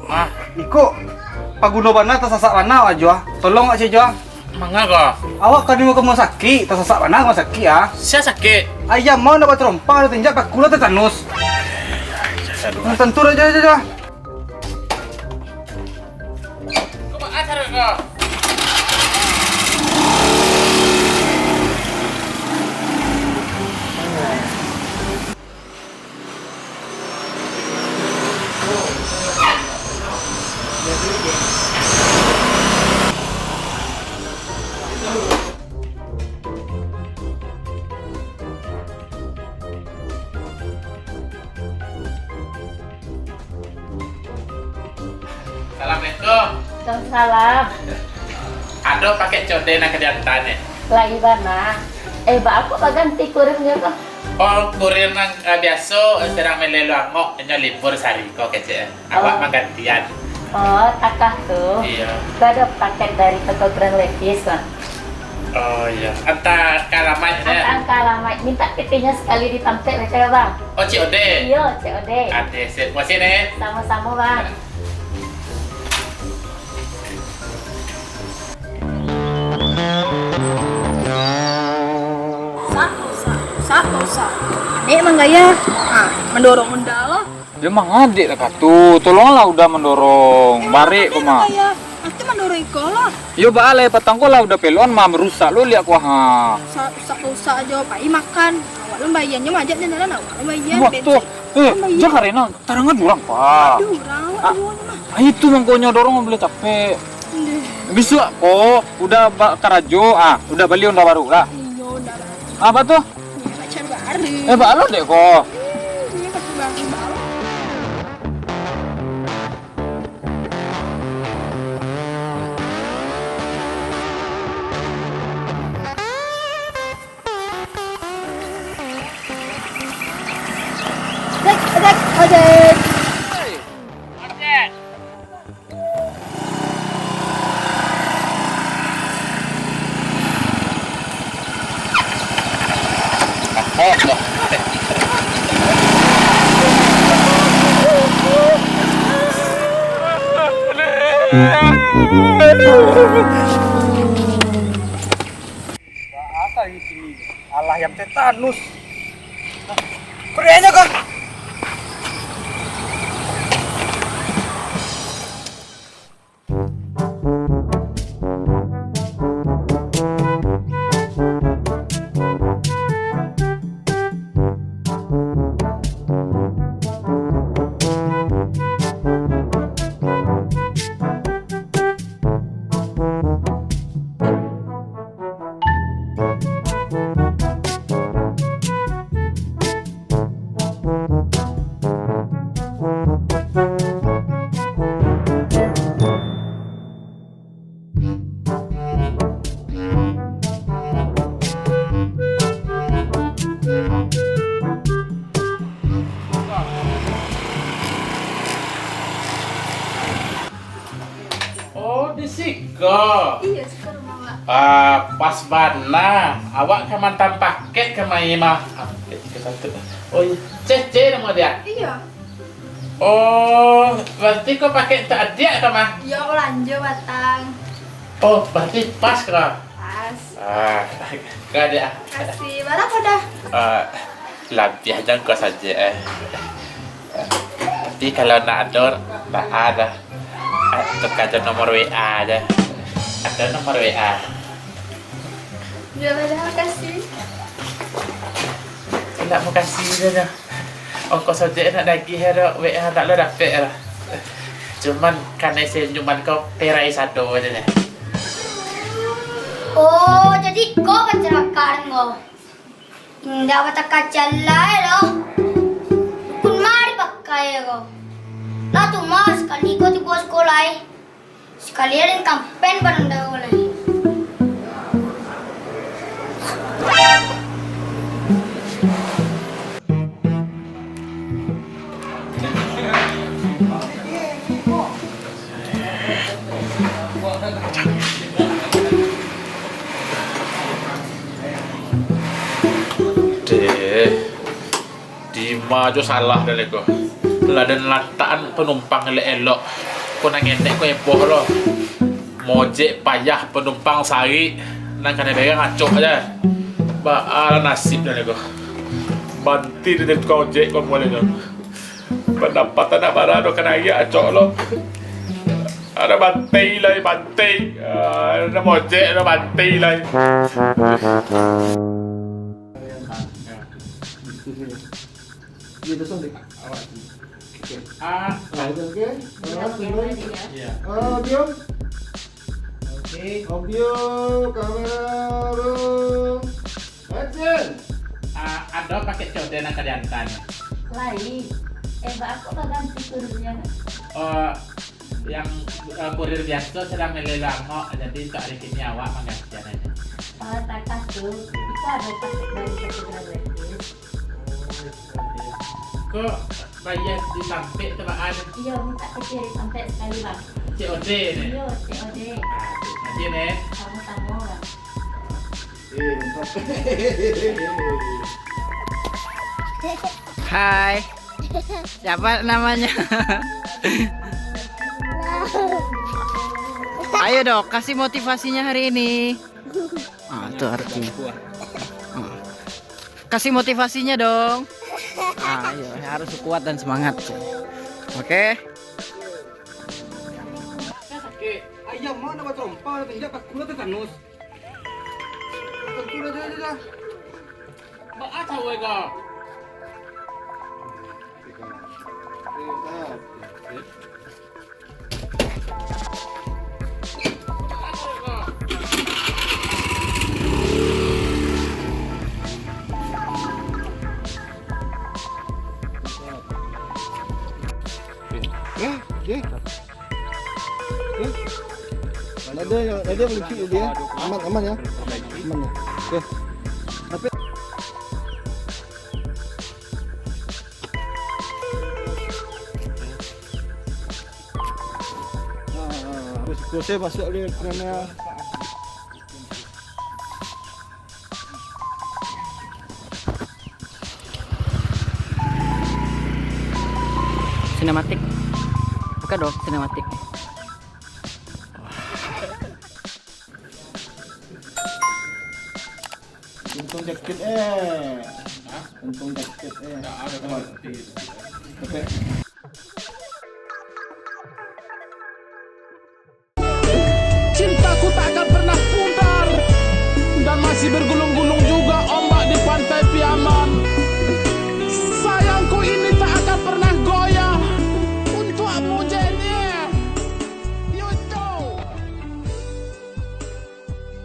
Ah, Iko, paguno bana tasasak bana aja. Tolong aja Jo. mangga kok. Awak kan mau ke rumah sakit, tasasak bana rumah sakit ya. Saya sakit. Ayam mau dapat trompa, tinjak pakula tetanus. Tentu aja aja. Kok acar kok? Assalamualaikum. Salam. Aduh pakai code nak kejantan nih. Lagi mana? Ba aku ganti kurirnya kok. Oh kurir nang biasa serang melelo angok nyo libur sehari kok kece. Awak Oh. mah gantian. Oh, takah tuh. Iya. Gak ada paket dari toko Grand Levis lah. Oh iya. Anta kalamai Angka ya. angka lama. Minta petinya sekali ditampil ya bang. Oh COD. Iya, COD. Ade sip. Masih nih. Sama-sama bang. Usah. Ini emang gaya. Mendorong mendala. Dia mah ngadik lah katu, tolonglah udah mendorong, bari kok mah. Gaya. Nanti mendorong ikolah. Yo balik petang ko lah udah peluan mah merusak lo lihat kuah. Usah aja pai makan. Awak lu bayannya majak dan dalam awak lu bayan. Waktu, jangan Rena, tarangan durang pak. Aduh, rawat duluan mah. Itu mangkonya dorong boleh capek. Bisa kok, udah karajo, udah beli udah baru lah. Iyo, udah Apa tuh? punya pacar baru. Balu deh kok. Punya pacar baru. Ojek. Apa ini? Allah yang tetanus. Kurianya kah? Oh disiko. Iya, sekarang mama. Pas bana, awak ke mantan paket ke Maima. Oh iya, Cece nama dia. Iya. Oh, berarti kau pakai tak dia ke mah? Ya lanjut batang. Oh, berarti pas kau. Pas. Gak ada. Kasih. Barang dah. Lebih aja kau saja. Tapi kalau nak ador, tak ada. Tukar aja nomor WA aja. Ada nomor WA. Ya dah kasih. Nak mau kasih dia. Ongkos saja nak lagi hero WA tak lo dapat lah. Cuman karena senyuman kau perai satu aja deh. Oh, jadi kau kecelakaan kau. Tidak patah kaca lah, loh. Kun mari pakai kau. Lah tu mas sekali kau di bos sekolah. Sekalian kampen bareng dah oleh. Dima jo salah dari kau. Ladan lataan penumpang elok-elok. Kau nang ngendek kau eboh lo. Mojek payah penumpang sari. Nang kena pegang acok aja. Ba nasib dah nego. Banti di tukang ojek kau boleh jo. Pendapatan nak barang do kena ya acok lo. Ada bantai lah, bantai. Ada mojek, ada bantai lah. Ada pakai code nak kadiantan. Lain. Mbak aku tak ganti kurirnya. Yang kurir biasa sedang melelang jadi tak ada nyawa menggantian aja. Kalau tak kasih, kita ada pakai dari satu gratis. Kok bayar di sampai tebaan Iya, minta kecil sampai sekali bang. COD nih. Iya, COD. Nanti nih. Kamu kan. Hai. Siapa namanya? Ayo dong, kasih motivasinya hari ini. Ah, itu artinya. Kasih motivasinya dong. Ayo, harus kuat dan semangat. Oke. Ayam mana buat rompal, tidak pak kuda tetanus. Tentu aja. Ba tahu ego. Ada yang lucu dia. Aman ya. Aman ya. Oke. Tapi harus saya masuk dia kerana Sinematik. Buka dong, sinematik. untung jaket untung jaket Ada